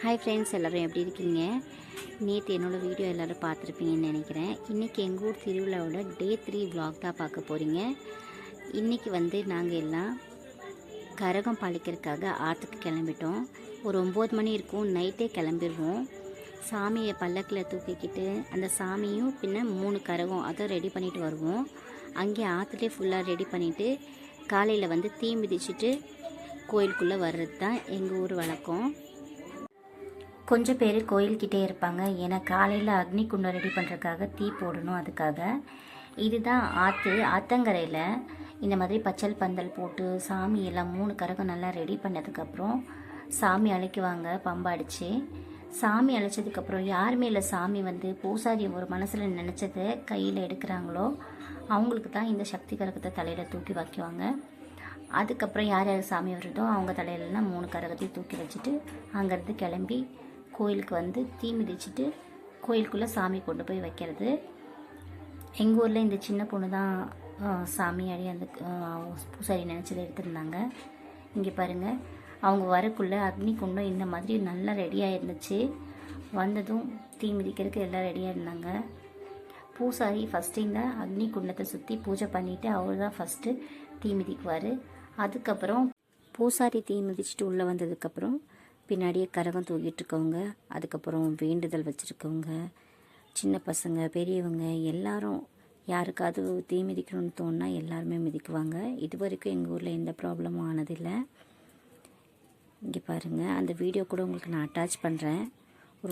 Hi friends, எல்லோரும் எப்படி இருக்கீங்க? நேற்று என்னோடய வீடியோ எல்லோரும் பார்த்துருப்பீங்கன்னு நினைக்கிறேன். இன்றைக்கி எங்கள் ஊர் திருவிழாவோட டே 3 vlog தான் பார்க்க போகிறீங்க. இன்றைக்கி நாங்கள் எல்லாம் கரகம் பாலிக்கிறதுக்காக ஆற்றுக்கு கிளம்பிட்டோம். ஒரு 9 மணி இருக்கும், நைட்டே கிளம்பிடுவோம். சாமியை பல்லக்கில் தூக்கிக்கிட்டு அந்த சாமியும் பின்ன 3 கரகம் அதை ரெடி பண்ணிவிட்டு வருவோம். அங்கே ஆற்றுலேயே ஃபுல்லாக ரெடி பண்ணிவிட்டு காலையில் தீ மிதிச்சுட்டு கோயிலுக்குள்ளே வர்றது தான் எங்கள் ஊர் வழக்கம். கொஞ்சம் பேர் கோயில்கிட்டே இருப்பாங்க, ஏன்னா காலையில் அக்னி குண்டம் ரெடி பண்ணுறதுக்காக தீ போடணும். அதுக்காக இதுதான் ஆற்றங்கரையில் இந்த மாதிரி பச்சல் பந்தல் போட்டு சாமி எல்லாம் 3 கரகம் நல்லா ரெடி பண்ணதுக்கப்புறம் சாமி அழைக்குவாங்க பம்பை அடித்து. சாமி அழைச்சதுக்கப்புறம் யார் மேலே சாமி பூசாரி ஒரு மனசில் நினச்சதை கையில் எடுக்கிறாங்களோ அவங்களுக்கு தான் இந்த சக்தி கரகத்தை தலையில் தூக்கி வைக்குவாங்க. அதுக்கப்புறம் யார் யார் சாமி வருதோ அவங்க தலையிலலாம் 3 கரகத்தையும் தூக்கி வச்சுட்டு அங்கேருந்து கிளம்பி கோயிலுக்கு தீ மிதிச்சுட்டு கோயிலுக்குள்ளே சாமி கொண்டு போய் வைக்கிறது. எங்கள் ஊரில் இந்த சின்ன பொண்ணு தான் சாமி அடி அந்த பூசாரி நினச்சதை எடுத்திருந்தாங்க. இங்கே பாருங்கள், அவங்க வரக்குள்ளே அக்னி குண்டம் இந்த மாதிரி நல்லா ரெடியாக இருந்துச்சு. வந்ததும் தீ மிதிக்கிறதுக்கு எல்லாம் ரெடியாக இருந்தாங்க. பூசாரி ஃபஸ்ட்டு இந்த அக்னி குண்டத்தை சுற்றி பூஜை பண்ணிவிட்டு அவர் தான் ஃபஸ்ட்டு தீ மிதிக்குவார். அதுக்கப்புறம் பூசாரி தீ மிதிச்சுட்டு உள்ளே வந்ததுக்கப்புறம் பின்னாடியே கரகம் தூக்கிட்டு இருக்கவங்க, அதுக்கப்புறம் வேண்டுதல் வச்சுருக்கவங்க, சின்ன பசங்க பெரியவங்க எல்லாரும் யாருக்காவது தீ மிதிக்கணும்னு தோணுனா எல்லாருமே மிதிக்குவாங்க. இது வரைக்கும் எங்கள் ஊரில் எந்த ப்ராப்ளமும் ஆனதில்லை. இங்கே பாருங்கள், அந்த வீடியோ கூட உங்களுக்கு நான் அட்டாச் பண்ணுறேன்,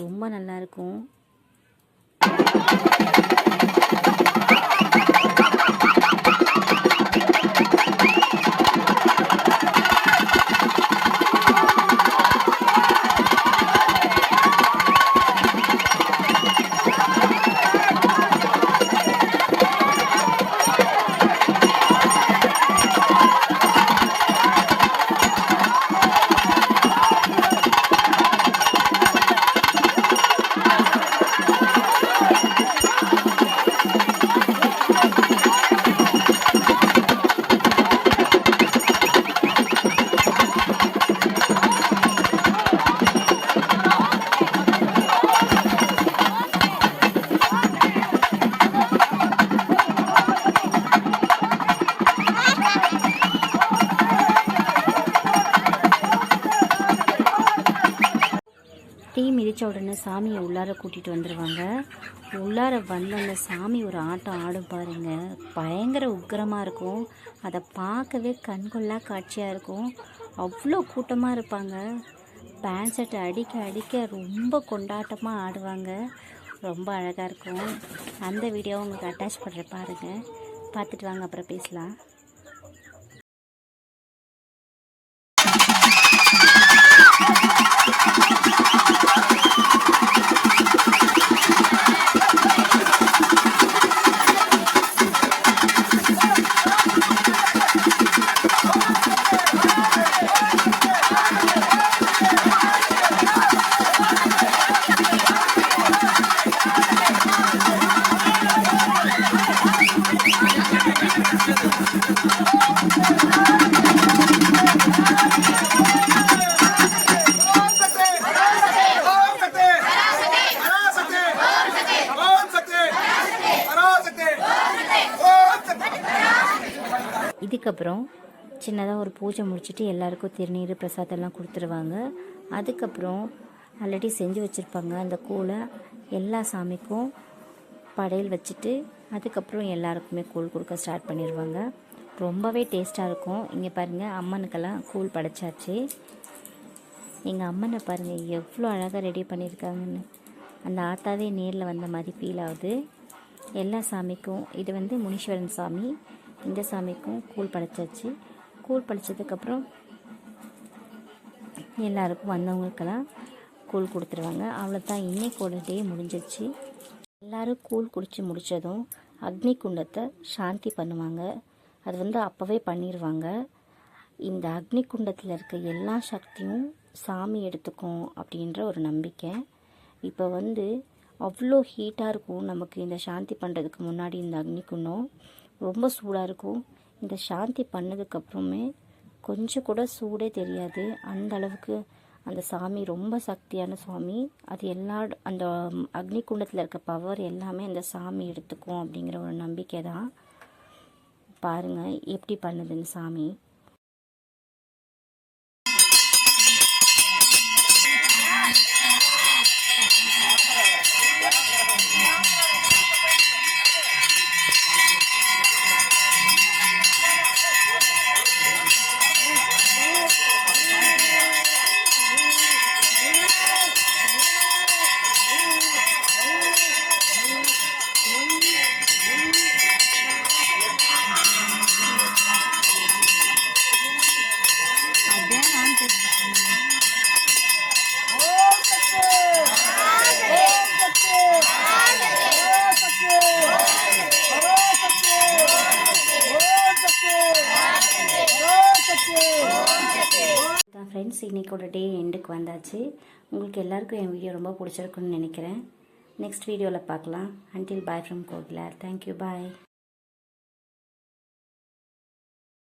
ரொம்ப நல்லாயிருக்கும். தீ மிதித்த உடனே சாமியை உள்ளார கூட்டிகிட்டு வந்துடுவாங்க. உள்ளார அந்த சாமி ஒரு ஆட்டம் ஆடும் பாருங்கள், பயங்கர உக்கிரமாக இருக்கும். அதை பார்க்கவே கண்கொள்ளா காட்சியாக இருக்கும். அவ்வளோ கூட்டமாக இருப்பாங்க. பேண்ட் ஷர்ட் அடிக்க அடிக்க ரொம்ப கொண்டாட்டமாக ஆடுவாங்க. ரொம்ப அழகாக இருக்கும். அந்த வீடியோவை உங்களுக்கு அட்டாச் பண்ணுற பாருங்கள், பார்த்துட்டு வாங்க, அப்புறம் பேசலாம். இதுக்கப்புறம் சின்னதாக ஒரு பூஜை முடிச்சுட்டு எல்லாருக்கும் திருநீர் பிரசாதம்லாம் கொடுத்துருவாங்க. அதுக்கப்புறம் ஆல்ரெடி செஞ்சு வச்சுருப்பாங்க அந்த கூழை எல்லா சாமிக்கும் படையல் வச்சுட்டு அதுக்கப்புறம் எல்லாருக்குமே கூழ் கொடுக்க ஸ்டார்ட் பண்ணிடுவாங்க. ரொம்பவே டேஸ்ட்டாக இருக்கும். இங்கே பாருங்கள், அம்மனுக்கெல்லாம் கூழ் படைச்சாச்சு. எங்கள் அம்மனை பாருங்கள் எவ்வளோ அழகாக ரெடி பண்ணியிருக்காங்கன்னு. அந்த ஆத்தாவே நேரில் வந்த மாதிரி ஃபீல் ஆகுது. எல்லா சாமிக்கும் இது முனீஸ்வரன் சாமி, இந்த சாமிக்கும் கூழ் படைச்சாச்சு. கூழ் படைச்சதுக்கப்புறம் எல்லாருக்கும் வந்தவங்களுக்கெல்லாம் கூழ் கொடுத்துருவாங்க. அவ்வளோதான், இன்னைக்கோட டே முடிஞ்சிருச்சு. எல்லோரும் கூழ் குடித்து முடித்ததும் அக்னி குண்டத்தை சாந்தி பண்ணுவாங்க. அது அப்போவே பண்ணிடுவாங்க. இந்த அக்னி குண்டத்தில் இருக்க எல்லா சக்தியும் சாமி எடுத்துக்கும் அப்படின்ற ஒரு நம்பிக்கை. இப்போ அவ்வளோ ஹீட்டாக இருக்கும். நமக்கு இந்த சாந்தி பண்ணுறதுக்கு முன்னாடி இந்த அக்னி குண்டம் ரொம்ப சூடாக இருக்கும். இந்த சாந்தி பண்ணதுக்கப்புறமே கொஞ்சம் கூட சூடே தெரியாது. அந்த அளவுக்கு அந்த சாமி ரொம்ப சக்தியான சாமி. அது எல்லா அந்த அக்னி குண்டத்தில் இருக்க பவர் எல்லாமே அந்த சாமி எடுத்துக்கும் அப்படிங்கிற ஒரு நம்பிக்கை தான். பாருங்கள் எப்படி பண்ணுதுன்னு சாமி. ஃப்ரெண்ட்ஸ், இன்றைக்கோட டே எண்டுக்கு வந்தாச்சு. உங்களுக்கு எல்லாருக்கும் என் வீடியோ ரொம்ப பிடிச்சிருக்குன்னு நினைக்கிறேன். நெக்ஸ்ட் வீடியோவில் பார்க்கலாம். Until bye from Kokila. Thank you, bye.